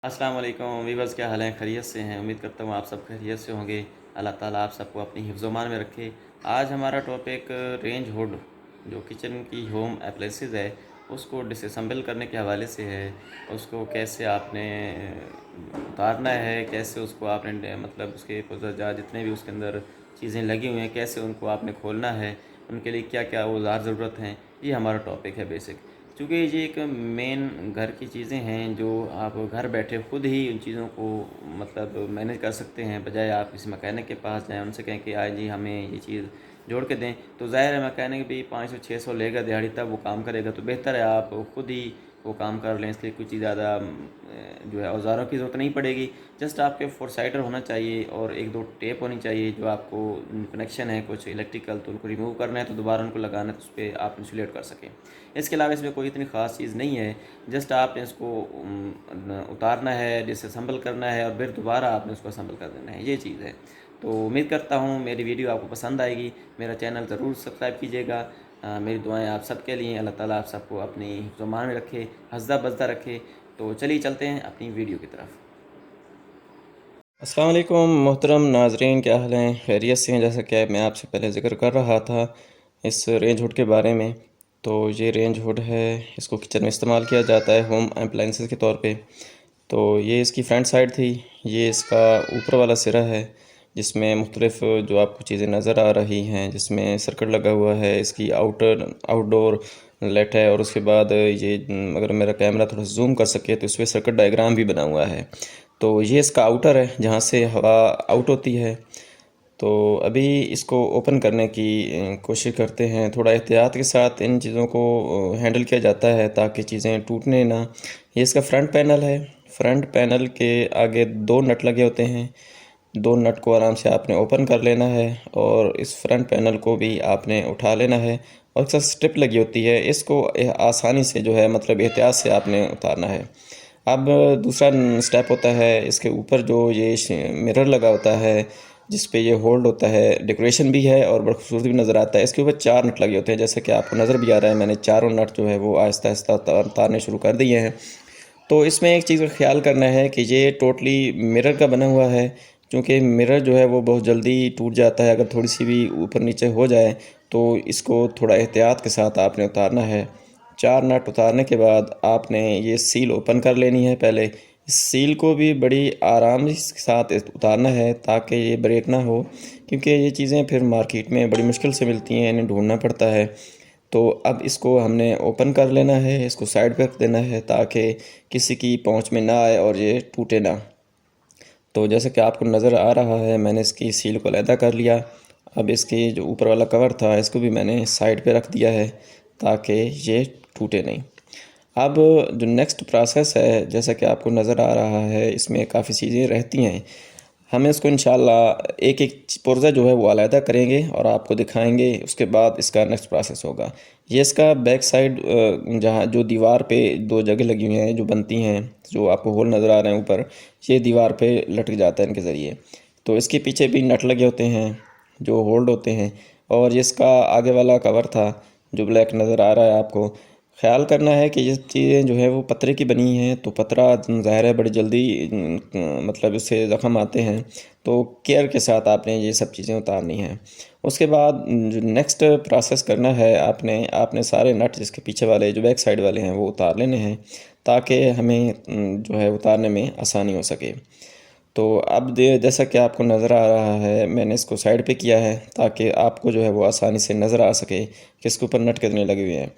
अस्सलाम वालेकुम वीवर्स, क्या हाल है? खैरियत से हैं? उम्मीद करता हूँ आप सब खैरियत से होंगे। अल्लाह ताला आप सबको अपनी हिफ्ज़-ओ-मान में रखे। आज हमारा टॉपिक रेंज हुड जो किचन की होम एप्लाइंसेस है उसको डिसअसेंबल करने के हवाले से है। उसको कैसे आपने उतारना है, कैसे उसको आपने मतलब उसके पुर्ज़ा जितने भी उसके अंदर चीज़ें लगी हुई हैं कैसे उनको आपने खोलना है, उनके लिए क्या क्या औज़ार ज़रूरत हैं, ये हमारा टॉपिक है बेसिक। चूँकि ये एक मेन घर की चीज़ें हैं जो आप घर बैठे खुद ही उन चीज़ों को मतलब मैनेज कर सकते हैं, बजाय आप किसी मैकेनिक के पास जाएँ, उनसे कहें कि आज जी हमें ये चीज़ जोड़ के दें। तो ज़ाहिर है मैकेनिक भी 500-600 लेगा दिहाड़ी, तब वो काम करेगा। तो बेहतर है आप खुद ही वो काम कर लें। इसलिए कुछ ज़्यादा जो है औज़ारों की ज़रूरत नहीं पड़ेगी। जस्ट आपके फोरसाइटर होना चाहिए और एक दो टेप होनी चाहिए। जो आपको कनेक्शन है कुछ इलेक्ट्रिकल, तो उनको रिमूव करना है तो दोबारा उनको लगाना है, तो उस पर आप इंसुलेट कर सकें। इसके अलावा इसमें कोई इतनी ख़ास चीज़ नहीं है। जस्ट आपने इसको उतारना है, डिसअसेंबल करना है और फिर दोबारा आपने उसको असेंबल कर देना है, ये चीज़ है। तो उम्मीद करता हूँ मेरी वीडियो आपको पसंद आएगी। मेरा चैनल ज़रूर सब्सक्राइब कीजिएगा। मेरी दुआएं आप सबके लिए। अल्लाह ताला आप सबको अपनी ज़ुबान में रखे, हंसदा बसदा रखे। तो चलिए चलते हैं अपनी वीडियो की तरफ। अस्सलाम वालेकुम मोहतरम नाजरीन, क्या हाल हैं? खैरियत से हैं? जैसा कि मैं आपसे पहले ज़िक्र कर रहा था इस रेंज हुड के बारे में। तो ये रेंज हुड है, इसको किचन में इस्तेमाल किया जाता है होम अप्लाइंसेस के तौर पे। तो ये इसकी फ्रंट साइड थी, ये इसका ऊपर वाला सिरा है जिसमें मुख्तलिफ जो आपको चीज़ें नज़र आ रही हैं, जिसमें सर्किट लगा हुआ है। इसकी आउटडोर लाइट है और उसके बाद ये अगर मेरा कैमरा थोड़ा जूम कर सके तो इस पर सर्किट डायग्राम भी बना हुआ है। तो ये इसका आउटर है जहाँ से हवा आउट होती है। तो अभी इसको ओपन करने की कोशिश करते हैं। थोड़ा एहतियात के साथ इन चीज़ों को हैंडल किया जाता है ताकि चीज़ें टूटने ना। ये इसका फ्रंट पैनल है। फ्रंट पैनल के आगे दो नट लगे होते हैं। दो नट को आराम से आपने ओपन कर लेना है और इस फ्रंट पैनल को भी आपने उठा लेना है। और इसका स्ट्रिप लगी होती है, इसको आसानी से जो है मतलब एहतियात से आपने उतारना है। अब दूसरा स्टेप होता है, इसके ऊपर जो ये मिरर लगा होता है जिस पे ये होल्ड होता है, डेकोरेशन भी है और बड़ा खूबसूरत भी नज़र आता है। इसके ऊपर चार नट लगे होते हैं, जैसे कि आपको नज़र भी आ रहा है। मैंने चारों नट जो है वो आहिस्ता आहिस्ता उतारने शुरू कर दिए हैं। तो इसमें एक चीज़ का ख्याल करना है कि ये टोटली मिरर का बना हुआ है, क्योंकि मिरर जो है वो बहुत जल्दी टूट जाता है अगर थोड़ी सी भी ऊपर नीचे हो जाए। तो इसको थोड़ा एहतियात के साथ आपने उतारना है। चार नट उतारने के बाद आपने ये सील ओपन कर लेनी है पहले। इस सील को भी बड़ी आराम के साथ उतारना है ताकि ये ब्रेक ना हो, क्योंकि ये चीज़ें फिर मार्केट में बड़ी मुश्किल से मिलती हैं, इन्हें ढूंढना पड़ता है। तो अब इसको हमने ओपन कर लेना है, इसको साइड पर रख देना है ताकि किसी की पहुंच में ना आए और ये टूटे ना। तो जैसे कि आपको नज़र आ रहा है, मैंने इसकी सील को अलहदा कर लिया। अब इसकी जो ऊपर वाला कवर था इसको भी मैंने साइड पे रख दिया है ताकि ये टूटे नहीं। अब जो नेक्स्ट प्रोसेस है, जैसा कि आपको नज़र आ रहा है, इसमें काफ़ी चीज़ें रहती हैं। हमें इसको इंशाल्लाह एक एक पुर्ज़ा जो है वो अलहदा करेंगे और आपको दिखाएंगे, उसके बाद इसका नेक्स्ट प्रोसेस होगा। ये इसका बैक साइड जहाँ जो दीवार पे दो जगह लगी हुई हैं जो बनती हैं, जो आपको होल नज़र आ रहे हैं ऊपर, ये दीवार पे लटक जाता है इनके ज़रिए। तो इसके पीछे भी नट लगे होते हैं जो होल्ड होते हैं। और ये इसका आगे वाला कवर था जो ब्लैक नज़र आ रहा है आपको। ख्याल करना है कि ये चीज़ें जो है वो पतरे की बनी हैं, तो पतरा ज़ाहिर है बड़ी जल्दी मतलब इससे ज़ख़म आते हैं। तो केयर के साथ आपने ये सब चीज़ें उतारनी हैं। उसके बाद जो नेक्स्ट प्रोसेस करना है, आपने आपने सारे नट जिसके पीछे वाले जो बैक साइड वाले हैं वो उतार लेने हैं ताकि हमें जो है उतारने में आसानी हो सके। तो अब जैसा कि आपको नज़र आ रहा है, मैंने इसको साइड पे किया है ताकि आपको जो है वो आसानी से नज़र आ सके कि इसके ऊपर नट कितने लगे हुए हैं।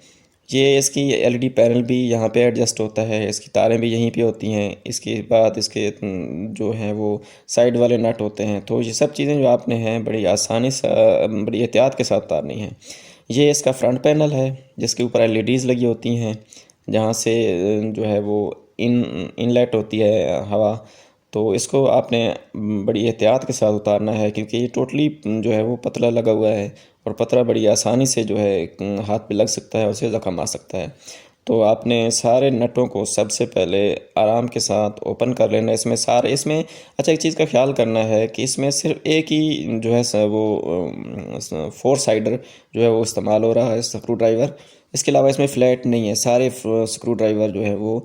ये इसकी एलईडी पैनल भी यहाँ पे एडजस्ट होता है, इसकी तारें भी यहीं पे होती हैं। इसके बाद इसके जो हैं वो साइड वाले नट होते हैं। तो ये सब चीज़ें जो आपने हैं बड़ी आसानी से बड़ी एहतियात के साथ उतारनी है। ये इसका फ्रंट पैनल है जिसके ऊपर एलईडीज़ लगी होती हैं, जहाँ से जो है वो इनलेट होती है हवा। तो इसको आपने बड़ी एहतियात के साथ उतारना है, क्योंकि ये टोटली जो है वो पतला लगा हुआ है और पतला बड़ी आसानी से जो है हाथ पे लग सकता है, उससे ज़ख़म आ सकता है। तो आपने सारे नटों को सबसे पहले आराम के साथ ओपन कर लेना है। इसमें अच्छा एक चीज़ का ख्याल करना है कि इसमें सिर्फ एक ही जो है वो फोर साइडर जो है वो इस्तेमाल हो रहा है, स्क्रू ड्राइवर। इसके अलावा इसमें फ्लैट नहीं है, सारे स्क्रू ड्राइवर जो है वो